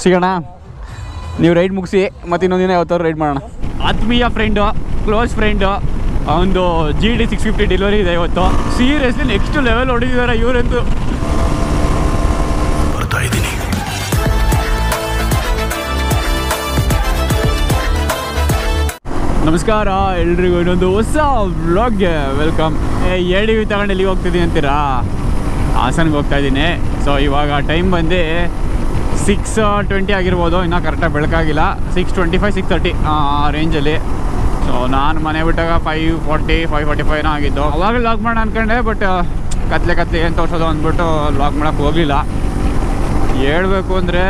ಸಿಗೋಣ. ನೀವು ರೈಡ್ ಮುಗಿಸಿ ಮತ್ತು ಇನ್ನೊಂದಿನ ಯಾವತ್ತಾದ್ರು ರೈಡ್ ಮಾಡೋಣ. ಆತ್ಮೀಯ ಫ್ರೆಂಡು, ಕ್ಲೋಸ್ ಫ್ರೆಂಡು, ಒಂದು GD 650 ಡೆಲಿವರಿ ಇದೆ ಇವತ್ತು. ಸೀರಿಯಸ್ಲಿ ನೆಕ್ಸ್ಟ್ ಲೆವೆಲ್ ಹೊಡಿದಿದ್ದಾರೆ ಇವರಂತೂ. ಬರ್ತಾ ಇದ್ದೀನಿ. ನಮಸ್ಕಾರ ಎಲ್ರಿಗೂ, ಇನ್ನೊಂದು ಹೊಸ ವ್ಲಾಗ್ಗೆ ವೆಲ್ಕಮ್. ADV ತಗೊಂಡು ಎಲ್ಲಿಗೆ ಹೋಗ್ತಿದ್ದೀನಿ ಅಂತೀರಾ? ಹಾಸನ್ಗೆ ಹೋಗ್ತಾ ಇದ್ದೀನಿ. ಸೊ ಇವಾಗ ಟೈಮ್ ಬಂದು 6:20 ಆಗಿರ್ಬೋದು, ಇನ್ನೂ ಕರೆಕ್ಟಾಗಿ ಬೆಳಕಾಗಿಲ್ಲ. 6:25 6:30 ಆ ರೇಂಜಲ್ಲಿ. ಸೊ ನಾನು ಮನೆ ಬಿಟ್ಟಾಗ 5:40 5:45 ಆಗಿದ್ದು. ಅವಾಗ ಲಾಗ್ ಮಾಡೋಣ ಅಂದ್ಕೊಂಡೆ, ಬಟ್ ಕತ್ಲೆ ಏನು ತೋರಿಸೋದು ಅಂದ್ಬಿಟ್ಟು ಲಾಗ್ ಮಾಡೋಕ್ಕೆ ಹೋಗಲಿಲ್ಲ. ಹೇಳ್ಬೇಕು ಅಂದರೆ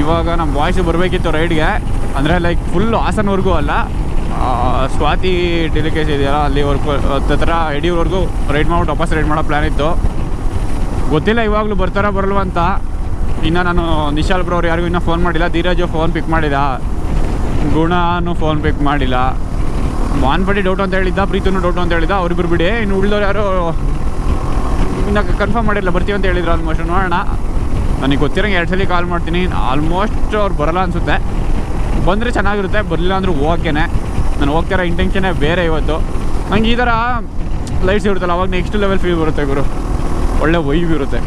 ಇವಾಗ ನಮ್ಮ ಬಾಯ್ಸು ಬರಬೇಕಿತ್ತು ರೈಡ್ಗೆ. ಅಂದರೆ ಲೈಕ್ ಫುಲ್ಲು ಹಾಸನವರೆಗೂ ಅಲ್ಲ, ಸ್ವಾತಿ ಡೆಲಿಕೇಸಿ ಇದೆಯಲ್ಲ ಅಲ್ಲಿವರೆಗೂ ಹತ್ರ ಯಡಿಯೂರ್ವರೆಗೂ ರೈಡ್ ಮಾಡ್ಬಿಟ್ಟು ವಾಪಸ್ ರೈಡ್ ಮಾಡೋ ಪ್ಲ್ಯಾನ್ ಇತ್ತು. ಗೊತ್ತಿಲ್ಲ ಇವಾಗಲೂ ಬರ್ತಾರೋ ಬರಲ್ವ ಅಂತ. ಇನ್ನು ನಾನು ನಿಶಾಲ್ ಬ್ರೋ ಅವ್ರು ಯಾರಿಗೂ ಇನ್ನೂ ಫೋನ್ ಮಾಡಿಲ್ಲ. ಧೀರಜು ಫೋನ್ ಪಿಕ್ ಮಾಡಿದ, ಗುಣನೂ ಫೋನ್ ಪಿಕ್ ಮಾಡಿಲ್ಲ. ಮಾನ್ಪಡಿ ಡೌಟ್ ಅಂತ ಹೇಳಿದ್ದ, ಪ್ರೀತನೂ ಡೌಟ್ ಅಂತ ಹೇಳಿದ್ದ. ಅವ್ರಿಬ್ರು ಬಿಡಿ, ಇನ್ನು ಉಳಿದವ್ರು ಯಾರು ಇನ್ನು ಕನ್ಫರ್ಮ್ ಮಾಡಿಲ್ಲ, ಬರ್ತೀವಿ ಅಂತ ಹೇಳಿದ್ರು. ಆಲ್ಮೋಸ್ಟ್ ನೋಡೋಣ. ನನಗೆ ಗೊತ್ತಿರೋಂಗೆ 2 ಸಲ ಕಾಲ್ ಮಾಡ್ತೀನಿ. ಆಲ್ಮೋಸ್ಟ್ ಅವ್ರು ಬರೋಲ್ಲ ಅನಿಸುತ್ತೆ. ಬಂದರೆ ಚೆನ್ನಾಗಿರುತ್ತೆ, ಬರಲಿಲ್ಲ ಅಂದರೂ ಓಕೆನೆ. ನಾನು ಹೋಗ್ತಿರೋ ಇಂಟೆನ್ಷನ್ನೇ ಬೇರೆ ಇವತ್ತು. ನಂಗೆ ಈ ಥರ ಲೈಟ್ಸ್ ಇರುತ್ತಲ್ಲ, ಅವಾಗ ನೆಕ್ಸ್ಟ್ ಲೆವೆಲ್ ಫೀಲ್ ಬರುತ್ತೆ ಗುರು. ಒಳ್ಳೆ ವೈಬ್ ಇರುತ್ತೆ.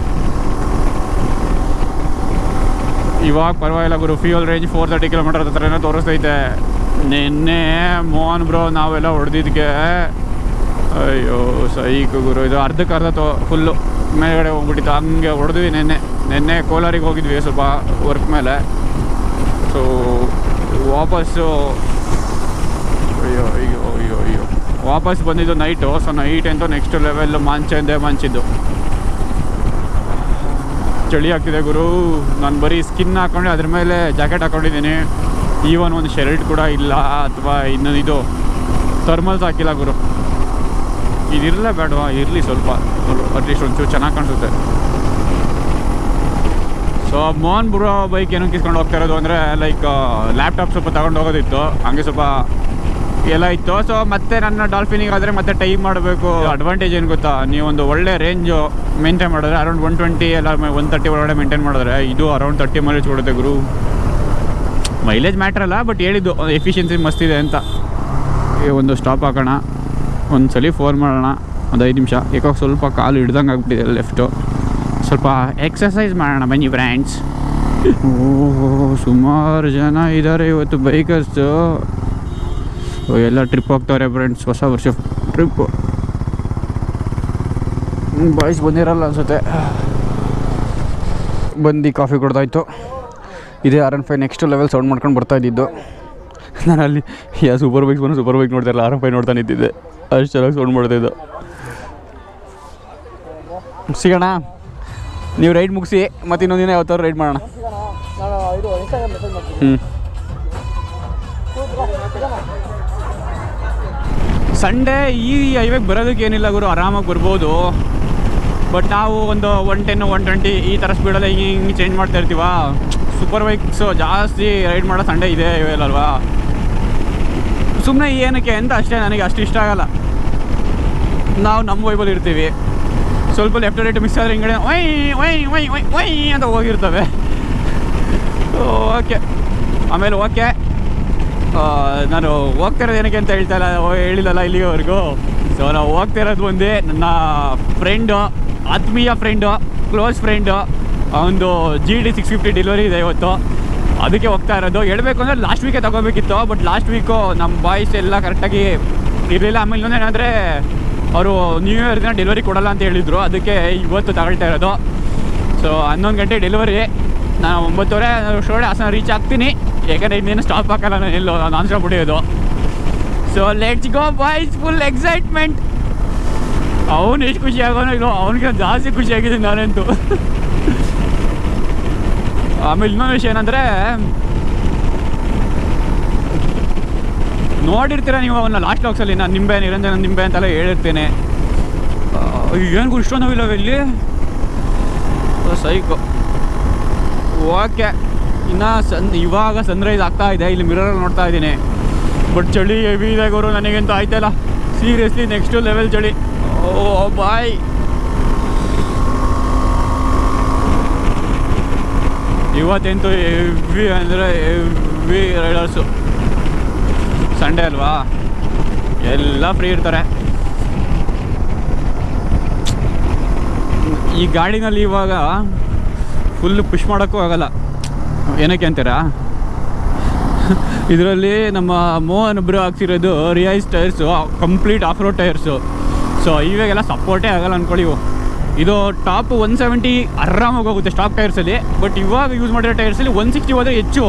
ಇವಾಗ ಪರವಾಗಿಲ್ಲ ಗುರು. ಫ್ಯೂಯಲ್ ರೇಂಜ್ 430 ಕಿಲೋಮೀಟರ್ ಹತ್ರನೇ ತೋರಿಸ್ತೈತೆ. ನಿನ್ನೆ ಮೋಹನ್ ಬ್ರೋ ನಾವೆಲ್ಲ ಹೊಡೆದಿದ್ದಕ್ಕೆ ಅಯ್ಯೋ ಸೈಕು ಗುರು. ಇದು ಅರ್ಧಕ್ಕೆ ಫುಲ್ಲು ಮೇಲ್ಗಡೆ ಹೋಗ್ಬಿಟ್ಟಿತ್ತು. ಹಂಗೆ ಹೊಡೆದ್ವಿ. ನಿನ್ನೆ ಕೋಲಾರಿಗೆ ಹೋಗಿದ್ವಿ ಸ್ವಲ್ಪ ವರ್ಕ್ ಮೇಲೆ. ಸೊ ವಾಪಸ್ಸು ಅಯ್ಯೋ ವಾಪಸ್ ಬಂದಿದ್ದು ನೈಟು. ಸೊ ನೈಟ್ ಅಂತೂ ನೆಕ್ಸ್ಟ್ ಲೆವೆಲ್ ಮಂಚಿದ್ದು. ಚಳಿ ಆಗ್ತಿದೆ ಗುರು. ನಾನು ಬರೀ ಸ್ಕಿನ್ ಹಾಕ್ಕೊಂಡು ಅದ್ರ ಮೇಲೆ ಜಾಕೆಟ್ ಹಾಕ್ಕೊಂಡಿದ್ದೀನಿ. ಈವನ್ ಒಂದು ಶರ್ಟ್ ಕೂಡ ಇಲ್ಲ, ಅಥವಾ ಇನ್ನೊಂದು ಇದು ಥರ್ಮಲ್ಸ್ ಹಾಕಿಲ್ಲ ಗುರು. ಇದಿರಲೇ ಬೇಡವಾ? ಇರಲಿ ಸ್ವಲ್ಪ, ಅಟ್ಲೀಸ್ಟ್ ಒಂಚೂರು ಚೆನ್ನಾಗಿ ಕಾಣಿಸುತ್ತೆ. ಸೊ ಮೋಹನ್ ಬ್ರೋ ಬೈಕ್ ಏನೋ ಕಿಸ್ಕೊಂಡು ಹೋಗ್ತಾ ಇರೋದು ಅಂದರೆ ಲೈಕ್ ಲ್ಯಾಪ್ಟಾಪ್ ಸ್ವಲ್ಪ ತಗೊಂಡು ಹೋಗೋದಿತ್ತು, ಹಂಗೆ ಸ್ವಲ್ಪ ಎಲ್ಲ ಇತ್ತು. ಸೊ ಮತ್ತೆ ನನ್ನ ಡಾಲ್ಫಿನಿಗೆ ಆದರೆ ಮತ್ತೆ ಟೈಮ್ ಮಾಡಬೇಕು. ಅಡ್ವಾಂಟೇಜ್ ಏನು ಗೊತ್ತಾ, ನೀವೊಂದು ಒಳ್ಳೆ ರೇಂಜು ಮೇಂಟೈನ್ ಮಾಡಿದ್ರೆ ಅರೌಂಡ್ 120 ಎಲ್ಲ 130 ಒಳಗಡೆ ಮೇಂಟೈನ್ ಮಾಡಿದ್ರೆ ಇದು ಅರೌಂಡ್ 30 ಮೈಲೇಜ್ ಕೊಡುತ್ತೆ ಗುರು. ಮೈಲೇಜ್ ಮ್ಯಾಟ್ರ್ ಅಲ್ಲ, ಬಟ್ ಹೇಳಿದ್ದು ಎಫಿಷಿಯನ್ಸಿ ಮಸ್ತಿದೆ ಅಂತ. ಒಂದು ಸ್ಟಾಪ್ ಹಾಕೋಣ, ಒಂದು ಸಲ ಫೋನ್ ಮಾಡೋಣ, ಒಂದು 5 ನಿಮಿಷ. ಯಾಕೋ ಸ್ವಲ್ಪ ಕಾಲು ಹಿಡ್ದಂಗೆ ಆಗ್ಬಿಟ್ಟಿದೆ ಲೆಫ್ಟು. ಸ್ವಲ್ಪ ಎಕ್ಸಸೈಸ್ ಮಾಡೋಣ ಬನ್ನಿ ಫ್ರೆಂಡ್ಸ್. ಸುಮಾರು ಜನ ಇದ್ದಾರೆ ಇವತ್ತು ಬೈಕರ್ಸು. ಎಲ್ಲ ಟ್ರಿಪ್ ಹೋಗ್ತವ್ರೆ ಫ್ರೆಂಡ್ಸ್, ಹೊಸ ವರ್ಷ ಟ್ರಿಪ್ಪು. ಬಾಯ್ಸ್ ಬಂದಿರಲ್ಲ ಅನ್ಸುತ್ತೆ. ಬಂದು ಕಾಫಿ ಕೊಡ್ತಾಯಿತ್ತು. ಇದೇ R15 ನೆಕ್ಸ್ಟ್ ಲೆವೆಲ್ ಸೌಂಡ್ ಮಾಡ್ಕೊಂಡು ಬರ್ತಾಯಿದ್ದು. ನಾನು ಅಲ್ಲಿ ಸೂಪರ್ ಬೈಕ್ ನೋಡ್ತಾ ಇರಲ್ಲ, R15 ನೋಡ್ತಾ ನಿಂತಿದ್ದೆ. ಅಷ್ಟು ಚೆನ್ನಾಗಿ ಸೌಂಡ್ ಮಾಡ್ತಾಯಿದ್ದು. ಸಿಗೋಣ. ನೀವು ರೈಡ್ ಮುಗಿಸಿ ಮತ್ತು ಇನ್ನೊಂದಿನ ಯಾವತ್ತಾದ್ರು ರೈಡ್ ಮಾಡೋಣ. ಸಂಡೇ ಈ ಹೈವೇಗೆ ಬರೋದಕ್ಕೆ ಏನಿಲ್ಲ ಗುರು, ಆರಾಮಾಗಿ ಬರ್ಬೋದು. ಬಟ್ ನಾವು ಒಂದು 110 120 ಈ ಥರ ಸ್ಪೀಡಲ್ಲಿ ಹಿಂಗೆ ಚೇಂಜ್ ಮಾಡ್ತಾ ಇರ್ತೀವ. ಸೂಪರ್ ಬೈಕ್ಸು ಜಾಸ್ತಿ ರೈಡ್ ಮಾಡೋ ಸಂಡೇ ಇದೆ ಅಲ್ವಾ. ಸುಮ್ಮನೆ ಏನಕ್ಕೆ ಅಂತ ಅಷ್ಟೇ. ನನಗೆ ಅಷ್ಟು ಇಷ್ಟ ಆಗಲ್ಲ. ನಾವು ನಮ್ಮ ವೈಬಲ್ಲಿ ಇರ್ತೀವಿ. ಸ್ವಲ್ಪ ಲೆಫ್ಟ್ ರೈಟ್ ಮಿಕ್ಸ್ ಆದರೆ ಹಿಂಗಡೆ ವೈ ಅಂತ ಹೋಗಿರ್ತವೆ. ಓಕೆ. ಆಮೇಲೆ ಓಕೆ, ನಾನು ಹೋಗ್ತಿರೋದು ಏನಕ್ಕೆ ಅಂತ ಹೇಳಿಲ್ಲಲ್ಲ ಇಲ್ಲಿವರೆಗೂ. ಸೊ ನಾವು ಹೋಗ್ತಿರೋದು ಒಂದೇ, ನನ್ನ ಫ್ರೆಂಡು, ಆತ್ಮೀಯ ಫ್ರೆಂಡು, ಕ್ಲೋಸ್ ಫ್ರೆಂಡು, ಒಂದು GD 650 ಡೆಲಿವರಿ ಇದೆ ಇವತ್ತು. ಅದಕ್ಕೆ ಹೋಗ್ತಾ ಇರೋದು. ಹೇಳಬೇಕು ಅಂದರೆ ಲಾಸ್ಟ್ ವೀಕೆ ತೊಗೋಬೇಕಿತ್ತು, ಬಟ್ ಲಾಸ್ಟ್ ವೀಕು ನಮ್ಮ ಬಾಯ್ಸ್ ಎಲ್ಲ ಕರೆಕ್ಟಾಗಿ ಇರಲಿಲ್ಲ. ಆಮೇಲೆ ಇನ್ನೊಂದೇನೆಂದರೆ ಅವರು ನ್ಯೂ ಇಯರ್ ದಿನ ಡೆಲಿವರಿ ಕೊಡಲ್ಲ ಅಂತ ಹೇಳಿದರು. ಅದಕ್ಕೆ ಇವತ್ತು ತಗೊಳ್ತಾ ಇರೋದು. ಸೊ 11 ಗಂಟೆ ಡೆಲಿವರಿ. ನಾನು 9:30 ಅಷ್ಟೊಳಗೆ ಹಾಸನ ರೀಚ್ ಆಗ್ತೀನಿ. ಯಾಕಂದರೆ ಇನ್ನೇನು ಸ್ಟಾಪ್ ಹಾಕಲ್ಲ, ನಾನು ಎಲ್ಲೋ ನಾನ್ ಸ್ಟಾಪ್ ಹೊಡಿಯೋದು. So let's go boys, full excitement. ಅವನು ಎಷ್ಟು ಖುಷಿ ಆಗೋನು ಇಲ್ಲ, ಅವನಿಗೆ ಜಾಸ್ತಿ ಖುಷಿಯಾಗಿದ್ದೀನಿ ನಾನಂತೂ. ಆಮೇಲೆ ಇನ್ನೊಂದು ವಿಷಯ ಏನಂದರೆ, ನೋಡಿರ್ತೀರ ನೀವು ಅವನ್ನ ಲಾಸ್ಟ್ ಲಾಕ್ಸಲ್ಲಿ. ನಾನು ನಿಂಬೆ ನಿಂಬೆ ಅಂತೆಲ್ಲ ಹೇಳಿರ್ತೇನೆ. ಏನು ಇಷ್ಟೊಂದು ಇಲ್ಲಿ ಸೈಕು. ಓಕೆ. ಇನ್ನು ಇವಾಗ ಸನ್ರೈಸ್ ಆಗ್ತಾ ಇದೆ. ಇಲ್ಲಿ ಮಿರರಲ್ಲಿ ನೋಡ್ತಾ ಇದ್ದೀನಿ. ಬಟ್ ಚಳಿ ಹೆವಿ ಇದೆ ಗುರು, ನನಗಂತೂ ಆಯ್ತಲ್ಲ ಸೀರಿಯಸ್ಲಿ ನೆಕ್ಸ್ಟ್ ಲೆವೆಲ್ ಚಳಿ. ಓ ಬಾಯ್, ಇವತ್ತೆಂತೂ ಹೆವಿ ಅಂದರೆ ಹೆವಿ ರೈಡರ್ಸು. ಸಂಡೇ ಅಲ್ವಾ, ಎಲ್ಲ ಫ್ರೀ ಇರ್ತಾರೆ. ಈ ಗಾಡಿನಲ್ಲಿ ಇವಾಗ ಫುಲ್ಲು ಪುಷ್ ಮಾಡೋಕ್ಕೂ ಆಗಲ್ಲ. ಏನಕ್ಕೆ ಅಂತೀರಾ, ಇದರಲ್ಲಿ ನಮ್ಮ ಮೋಹನ್ ಒಬ್ಬರು ಹಾಕ್ಸಿರೋದು ರಿಯೈಸ್ tyres, complete off road tyres. So ಇವಾಗೆಲ್ಲ ಸಪೋರ್ಟೇ ಆಗಲ್ಲ ಅಂದ್ಕೊಳ್ಳಿ. ಇದು ಟಾಪ್ 170 ಆರಾಮಾಗಿ ಹೋಗುತ್ತೆ ಸ್ಟಾಕ್ ಟೈರ್ಸಲ್ಲಿ. ಬಟ್ ಇವಾಗ ಯೂಸ್ ಮಾಡಿರೋ ಟೈರ್ಸಲ್ಲಿ 160 ಹೋದರೆ ಹೆಚ್ಚು.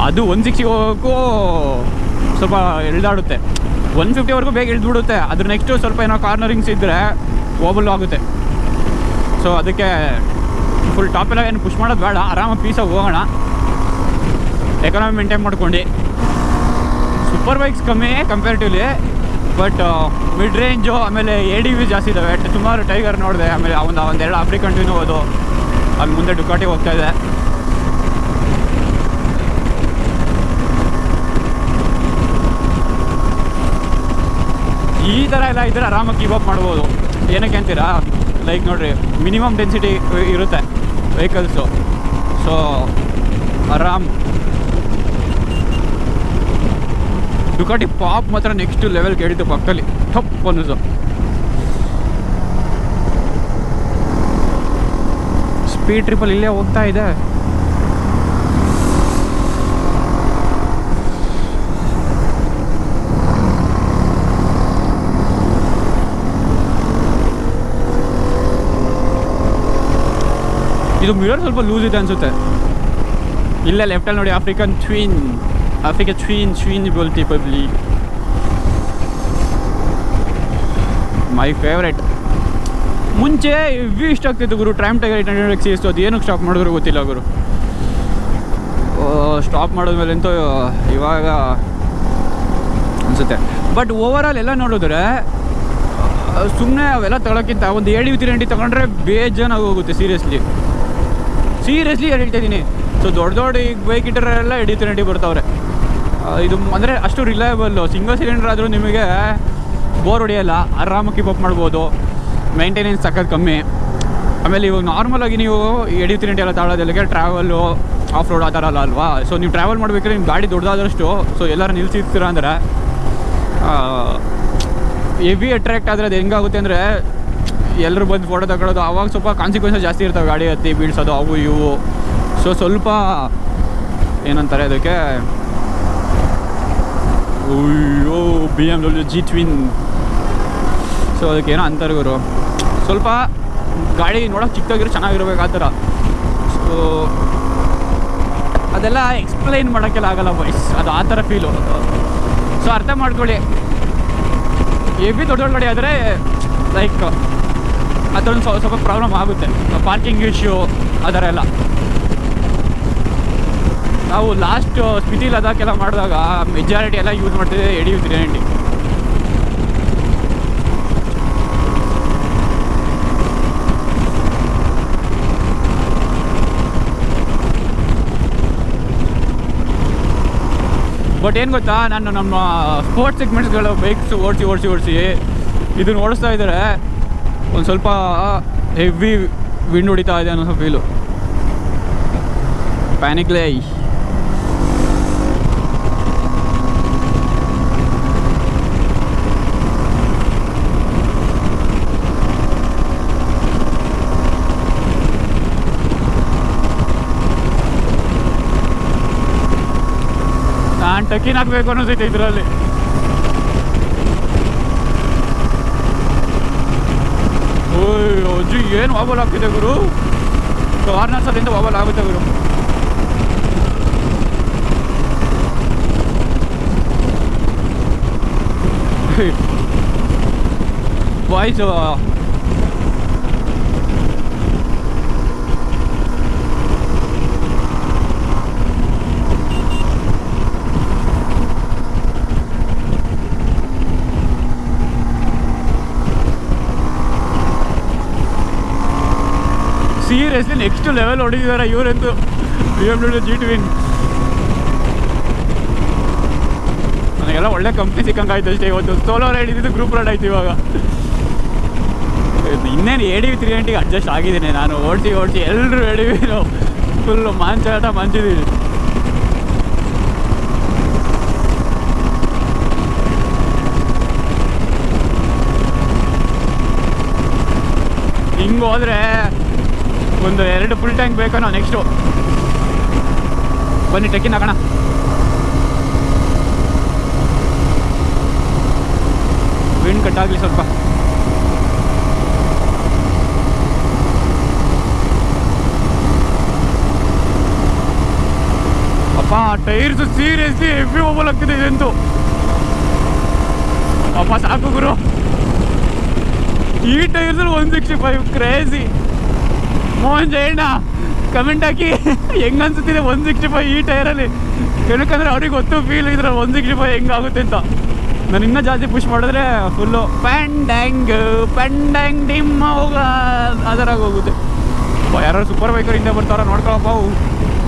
ಅದು 160 ಹೋಗೋಕ್ಕೂ ಸ್ವಲ್ಪ ಎಳ್ದಾಡುತ್ತೆ. 150ವರೆಗೂ ಬೇಗ ಇಳಿದ್ಬಿಡುತ್ತೆ. ಅದ್ರ ನೆಕ್ಸ್ಟು ಸ್ವಲ್ಪ ಏನೋ ಕಾರ್ನರಿಂಗ್ಸ್ ಇದ್ದರೆ ಓಬಲ್ ಆಗುತ್ತೆ. ಸೊ ಅದಕ್ಕೆ ಫುಲ್ ಟಾಪೆಲ್ಲ ಏನು ಪುಷ್ ಮಾಡೋದು ಬೇಡ, ಆರಾಮಾಗಿ ಪೀಸಾಗಿ ಹೋಗೋಣ, ಎಕಾನಮಿ ಮೇಂಟೈನ್ ಮಾಡ್ಕೊಂಡು. ಸೂಪರ್ ಬೈಕ್ಸ್ ಕಮ್ಮಿ ಕಂಪೇರಿಟಿವ್ಲಿ, ಬಟ್ ಮಿಡ್ ರೇಂಜು ಆಮೇಲೆ ADV ಜಾಸ್ತಿ ಇದ್ದಾವೆ. ಸುಮಾರು ಟೈಗರ್ ನೋಡಿದೆ. ಆಮೇಲೆ ಒಂದೆರಡು ಆಫ್ರಿಕನ್ ಟ್ವಿನ್ ಹೋದು, ಅಲ್ಲಿ ಮುಂದೆ ಡುಕಾಟಿ ಹೋಗ್ತಾ ಇದೆ. ಈ ಥರ ಎಲ್ಲ ಇದ್ದರೆ ಆರಾಮಾಗಿ ಕೀಪ್ ಅಪ್ ಮಾಡ್ಬೋದು. ಏನಕ್ಕೆ ಅಂತೀರಾ, ಲೈಕ್ ನೋಡಿರಿ, ಮಿನಿಮಮ್ ಡೆನ್ಸಿಟಿ ಇರುತ್ತೆ ವೆಹಿಕಲ್ಸು. ಸೊ ಆರಾಮ್. ಡುಕಾಟಿ ಪಾಪ್ ಮಾತ್ರ ನೆಕ್ಸ್ಟ್ ಲೆವೆಲ್ ಕೇಳಿತ್ತು ಪಕ್ಕದಲ್ಲಿ, ಟಪ್ ಅನ್ನಿಸು. ಸ್ಪೀಡ್ ಟ್ರಿಪಲ್ ಇಲ್ಲೇ ಹೋಗ್ತಾ ಇದೆ. ಇದು ಮಿರರ್ ಸ್ವಲ್ಪ ಲೂಸ್ ಇದೆ ಅನಿಸುತ್ತೆ. ಇಲ್ಲೇ ಲೆಫ್ಟಲ್ಲಿ ನೋಡಿ, ಆಫ್ರಿಕನ್ ಟ್ವಿನ್ ಬೋಲ್ತಿ ಪಬ್ಲಿಕ್, ಮೈ ಫೇವ್ರೆಟ್. ಮುಂಚೆ ಹೆವಿ ಇಷ್ಟ ಆಗ್ತಿತ್ತು ಗುರು ಟ್ರೈಮ್ ಟೈಗರ್ 800XC. ಅದು ಏನಕ್ಕೆ ಸ್ಟಾಪ್ ಮಾಡಿದ್ರು ಗೊತ್ತಿಲ್ಲ ಗುರು. ಸ್ಟಾಪ್ ಮಾಡಿದ್ಮೇಲೆ ಅಂತೂ ಇವಾಗ ಅನಿಸುತ್ತೆ. ಬಟ್ ಓವರಾಲ್ ಎಲ್ಲ ನೋಡಿದ್ರೆ ಸುಮ್ಮನೆ ಅವೆಲ್ಲ ತಗೊಳಕ್ಕಿಂತ ಒಂದು ADV 390 ತೊಗೊಂಡ್ರೆ ಬೇಜಾನಾಗಿ ಹೋಗುತ್ತೆ. ಸೀರಿಯಸ್ಲಿ ಹೇಳ್ತಾ ಇದ್ದೀನಿ. ಸೊ ದೊಡ್ಡ ಈಗ ಬೈಕ್ ಇಟ್ಟರೆಲ್ಲ ADV 390 ಬರ್ತಾವ್ರೆ. ಇದು ಅಂದರೆ ಅಷ್ಟು ರಿಲಯಬಲ್ಲು. ಸಿಂಗಲ್ ಸಿಲಿಂಡರ್ ಆದರೂ ನಿಮಗೆ ಬೋರ್ ಹೊಡೆಯಲ್ಲ, ಆರಾಮಾಗಿ ಕೀಪ್ ಅಪ್ ಮಾಡ್ಬೋದು. ಮೇಂಟೆನೆನ್ಸ್ ಸಖತ್ ಕಮ್ಮಿ. ಆಮೇಲೆ ಇವಾಗ ನಾರ್ಮಲಾಗಿ ನೀವು ADV 390 ಎಲ್ಲ ತಾಳೋದೆಲ್ಲಗೆ ಟ್ರಾವೆಲ್ಲು ಆಫ್ ರೋಡ್ ಆ ಥರ ಅಲ್ಲ ಅಲ್ವಾ. ಸೊ ನೀವು ಟ್ರಾವೆಲ್ ಮಾಡಬೇಕಾದ್ರೆ ನಿಮ್ಮ ಗಾಡಿ ದೊಡ್ಡದಾದಷ್ಟು ಸೊ ಎಲ್ಲರೂ ನಿಲ್ಸಿರ್ತೀರ ಅಂದರೆ ಹೆವಿ ಅಟ್ರ್ಯಾಕ್ಟ್ ಆದರೆ ಅದು ಹೆಂಗಾಗುತ್ತೆ ಅಂದರೆ ಎಲ್ಲರೂ ಬಂದು ಫೋಟೋ ತಗೊಳ್ಳೋದು. ಆವಾಗ ಸ್ವಲ್ಪ ಕಾನ್ಸಿಕ್ವೆನ್ಸಸ್ ಜಾಸ್ತಿ ಇರ್ತವೆ, ಗಾಡಿ ಹತ್ತಿ ಬೀಳ್ಸೋದು ಅವು ಇವು. ಸೊ ಸ್ವಲ್ಪ ಏನಂತಾರೆ ಅದಕ್ಕೆ, ಅಯ್ಯೋ BMW G ಟ್ವಿನ್. ಸೊ ಅದಕ್ಕೇನೋ ಅಂತಾರೆ ಗುರು. ಸ್ವಲ್ಪ ಗಾಡಿ ನೋಡೋಕೆ ಚಿಕ್ಕದಾಗಿರೋ ಚೆನ್ನಾಗಿರ್ಬೇಕು ಆ ಥರ. ಸೊ ಅದೆಲ್ಲ ಎಕ್ಸ್ಪ್ಲೈನ್ ಮಾಡೋಕ್ಕೆಲ್ಲ ಆಗಲ್ಲ ಬಾಯ್ಸ್, ಅದು ಆ ಥರ ಫೀಲು. ಸೊ ಅರ್ಥ ಮಾಡ್ಕೊಳ್ಳಿ. ಹೆವಿ ದೊಡ್ಡ ಗಾಡಿ ಆದರೆ ಲೈಕ್ ಅದೊಂದು ಸ್ವಲ್ಪ ಪ್ರಾಬ್ಲಮ್ ಆಗುತ್ತೆ, ಪಾರ್ಕಿಂಗ್ ಇಶ್ಯೂ ಆ ಥರ ಎಲ್ಲ. ನಾವು ಲಾಸ್ಟ್ ಸ್ಪಿತಿ ಲದಾಖೆಲ್ಲ ಮಾಡಿದಾಗ ಮೆಜಾರಿಟಿ ಎಲ್ಲ ಯೂಸ್ ಮಾಡ್ತಿದ್ದೆ ADV 390. ಬಟ್ ಏನು ಗೊತ್ತಾ, ನಾನು ನಮ್ಮ ಸ್ಪೋರ್ಟ್ಸ್ ಸೆಗ್ಮೆಂಟ್ಸ್ಗಳು ಬೈಕ್ಸ್ ಓಡಿಸಿ ಇದನ್ನು ಓಡಿಸ್ತಾ ಇದ್ದಾರೆ. ಒಂದು ಸ್ವಲ್ಪ ಹೆವಿ ವಿಂಡ್ ಹೊಡಿತಾ ಇದೆ ಅನ್ನೋ ಫೀಲು. ಪ್ಯಾನಿಕ್ ಲೈ. ನಾನು ಟಕಿನ್ ಹಾಕಬೇಕು ಅನ್ನಿಸ್ತೈತೆ ಇದರಲ್ಲಿ. ಓಯ್ ಅಜ್ಜಿ ಏನು ವಾಬಲ್ ಆಗ್ತಿದೆ ಗುರು. ಕಾರ್ನರ್ಸಲ್ಲಿಂದ ವಾಬಲ್ ಆಗುತ್ತೆ ಗುರು. ಬಾಯ್ಸ್ ಸೀರಿಯಸ್ಲಿ ನೆಕ್ಸ್ಟ್ ಲೆವೆಲ್ ಹೊಡಿದಿದ್ದಾರೆ ಇವರಂತೂ. BMW G ಟ್ವಿನ್ ನನಗೆಲ್ಲ ಒಳ್ಳೆ ಕಂಪ್ನಿ ಸಿಕ್ಕಂಗಾಯ್ತು ಅಷ್ಟೇ. ಇವತ್ತು ಸೋಲೋ ರೈಡ್ ಇದ್ದಿದ್ದು ಗ್ರೂಪ್ ರೈಡ್ ಆಯ್ತು. ಇವಾಗ ಇನ್ನೇನು ADV 390 ಅಡ್ಜಸ್ಟ್ ಆಗಿದ್ದೀನಿ ನಾನು. ಓಡಿಸಿ ಎಲ್ಲರೂ ADV ಫುಲ್ಲು ಮಾಂಚಾಟ ಮಂಚಿದೀವಿ. ಹಿಂಗೆ ಹೋದರೆ ಒಂದು 2 ಫುಲ್ ಟ್ಯಾಂಕ್ ಬೇಕೋ ನೆಕ್ಸ್ಟು. ಬನ್ನಿ ಟೆಕ್ಕಿನ ಹಾಕೋಣ. ವಿಂಡ್ ಕಟ್ ಆಗಲಿ ಸ್ವಲ್ಪ. ಅಪ್ಪ ಟೈರ್ಸು ಸೀರಿಯಸ್ಲಿ ಹೆವಿ ಓವಲ್ ಆಗ್ತಿದೆ ಇದಂತೂ. ಅಪ್ಪ ಸಾಕು ಗುರು, ಈ ಟೈರ್ಸಲ್ಲಿ 165 ಕ್ರೇಜಿ. ಮೋಹನ್ ಜಯಣ್ಣ ಕಮೆಂಟ್ ಹಾಕಿ ಹೆಂಗೆ ಅನ್ಸುತ್ತಿದೆ 165 ಈ ಟೈರಲ್ಲಿ. ಏನಕ್ಕಂದ್ರೆ ಅವ್ರಿಗೆ ಗೊತ್ತು ಫೀಲ್ ಇದ್ರಲ್ಲಿ 165 ಹೆಂಗಾಗುತ್ತೆ ಅಂತ. ನಾನು ಇನ್ನೂ ಜಾಸ್ತಿ ಪುಷ್ ಮಾಡಿದ್ರೆ ಫುಲ್ಲು ಪೆಂಡ್ಯಾಂಗ್ ಡಿಮ್ಮ ಹೋಗ ಅದರಾಗ ಹೋಗುತ್ತೆ. ಯಾರು ಸೂಪರ್ ಬೈಕರಿಂದ ಬರ್ತಾರ ನೋಡ್ಕೊಳಪ್ಪ. ಅವು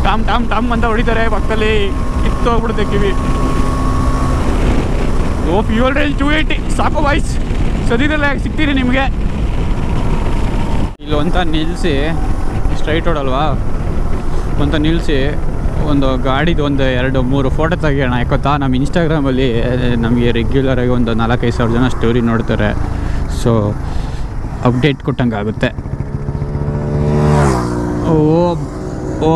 ಟಾಮ್ ಟಾಮ್ ಟಾಮ್ ಅಂತ ಹೊಡಿತಾರೆ ಪಕ್ಕದಲ್ಲಿ, ಕಿತ್ತು ಹೋಗ್ಬಿಡುತ್ತೆ ಕಿವಿ. ಓ ಫ್ಯೂಲ್ ರೇಂಜ್ 280 ಸಾಕು ವಾಯ್ಸ್. ಸದ್ಯದಲ್ಲೇ ಸಿಗ್ತೀನಿ ನಿಮಗೆ. ಇಲ್ಲೊಂತ ನಿಲ್ಲಿಸಿ, ಸ್ಟ್ರೈಟ್ ರೋಡಲ್ವಾ, ಅಂತ ನಿಲ್ಲಿಸಿ ಒಂದು ಗಾಡಿದು ಒಂದು 2-3 ಫೋಟೋ ತೆಗಿಯೋಣ. ಯಾಕೊತ್ತಾ ನಮ್ಮ ಇನ್ಸ್ಟಾಗ್ರಾಮಲ್ಲಿ ನಮಗೆ ರೆಗ್ಯುಲರಾಗಿ ಒಂದು 4-5 ಸಾವಿರ ಜನ ಸ್ಟೋರಿ ನೋಡ್ತಾರೆ. ಸೊ ಅಪ್ಡೇಟ್ ಕೊಟ್ಟಂಗೆ ಆಗುತ್ತೆ. ಓ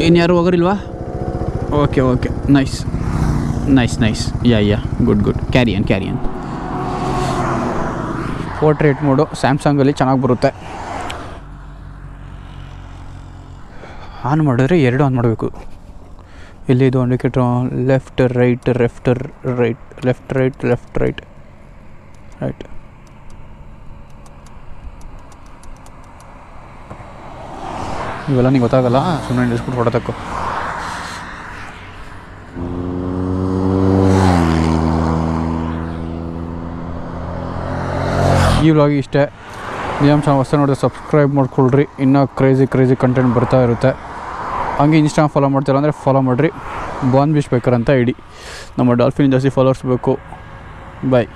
ಇನ್ಯಾರು ಹೋಗೋರಿಲ್ವಾ? Okay nice yeah good carry on. Portrait mode ಸ್ಯಾಮ್ಸಂಗಲ್ಲಿ ಚೆನ್ನಾಗಿ ಬರುತ್ತೆ. ಆನ್ ಮಾಡಿದ್ರೆ 2 ಆನ್ ಮಾಡಬೇಕು. ಇಲ್ಲಿದು ಇಂಡಿಕೇಟ್ರ್ ಲೆಫ್ಟ್ ರೈಟ್ ಇವೆಲ್ಲ ನಿಂಗೆ ಗೊತ್ತಾಗಲ್ಲ, ಸುಮ್ಮನೆ ನಿಲ್ಲಿಸ್ಬಿಟ್ಟು ಫೋಟೋ ತಕ್ಕೋ. ಈ ವ್ಲಾಗ್ ಇಷ್ಟೇ. ನಿಯಮ್ ಚಾನಲ್ ಹೊಸ ನೋಡಿದ್ರೆ ಸಬ್ಸ್ಕ್ರೈಬ್ ಮಾಡ್ಕೊಳ್ರಿ. ಇನ್ನೂ ಕ್ರೇಜಿ ಕಂಟೆಂಟ್ ಬರ್ತಾ ಇರುತ್ತೆ. ಹಂಗೆ ಇನ್ಸ್ಟಾಗ್ರಾಮ್ ಫಾಲೋ ಮಾಡ್ತೀರ ಅಂದರೆ ಫಾಲೋ ಮಾಡಿರಿ. ಬಾನ್ ಬಿಶ್ ಬೇಕರ್ ಅಂತ ಐಡಿ. ನಮ್ಮ ಡಾಲ್ಫಿನ್ ಜಾಸ್ತಿ ಫಾಲೋವರ್ಸ್ ಬೇಕು. ಬಾಯ್.